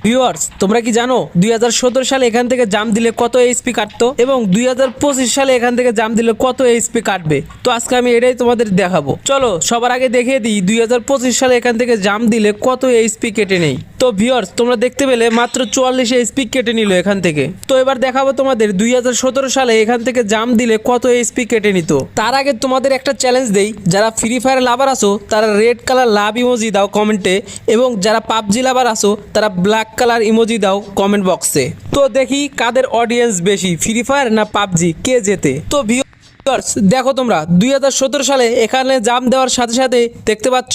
Viewers, তোমরা কি জানো 2017 সালে এখান থেকে জাম দিলে কত এইচপি কাটতো এবং 2025 সালে এখান থেকে জাম দিলে কত এইচপি কাটবে। তো আজকে আমি এটাই তোমাদের দেখাবো। চলো সবার আগে দেখিয়ে দিই 2025 সালে এখান থেকে জাম দিলে কত এইচপি কেটে নেই। তো ভিউয়ার্স, তোমরা দেখতে পেলে মাত্র 44 এইচপি কেটে নিল এখান থেকে। তো এবার দেখাবো তোমাদের 2017 সালে এখান থেকে জাম দিলে কত এইচপি কেটে নিত। তার আগে তোমাদের একটা চ্যালেঞ্জ দেই, যারা ফ্রি ফায়ার লাভার আছো তারা রেড কালার লাভ ইমোজি দাও কমেন্টে, এবং যারা পাবজি লাভার আছো তারা ব্ল্যাক কালার ইমোজি দাও কমেন্ট বক্সে। তো দেখি কাদের অডিয়েন্স বেশি, ফ্রি ফায়ার না পাবজি, কে জেতে। তো ভিউয়ার্স দেখো, তোমরা 2017 সালে এখানে জাম দেওয়ার সাথে সাথে দেখতে পাচ্ছ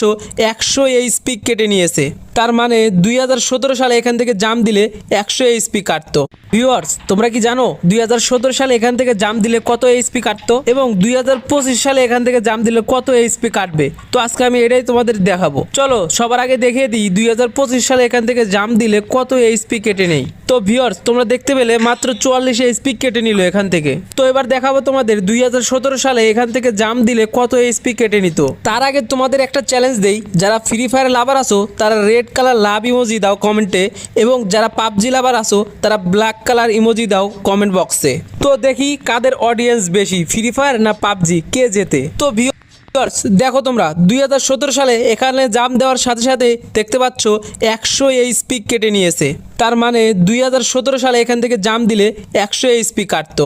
100 এইচপি কেটে নিয়েছে। তার মানে 2017 সালে এখান থেকে জাম দিলে 100 এইচপি কাটতো। ভিউয়ার্স, তোমরা কি জানো 2017 সালে এখান থেকে জাম দিলে কত এইচপি কাটতো এবং 2025 সালে এখান থেকে জাম দিলে কত এইচপি কাটবে। তো আজকে আমি এটাই তোমাদের দেখাবো। চলো সবার আগে দেখিয়ে দিই 2025 সালে এখান থেকে জাম দিলে কত এইচপি কেটে নেই। তো ভিউয়ার্স, তোমরা দেখতে পেলে মাত্র 44 এইচপি কেটে নিল এখান থেকে। তো এবার দেখাবো তোমাদের 2017 সালে এখান থেকে জাম দিলে কত এইচপি কেটে নিত। তার আগে তোমাদের একটা চ্যালেঞ্জ দেই, যারা ফ্রি ফায়ার লাভার আছো তারা রেড কালার লাভ ইমোজি দাও কমেন্টে, এবং যারা পাবজি লাভার আছো তারা ব্ল্যাক কালার ইমোজি দাও কমেন্ট বক্সে। তো দেখি কাদের অডিয়েন্স বেশি, ফ্রি ফায়ার না পাবজি, কে জেতে। তো ভিউয়ার্স দেখো, তোমরা 2017 সালে এখানে জাম দেওয়ার সাথে সাথে দেখতে পাচ্ছ 100 এইচপি কেটে নিয়েছে। তার মানে 2017 সালে এখান থেকে জাম দিলে 100 এইচপি কাটতো।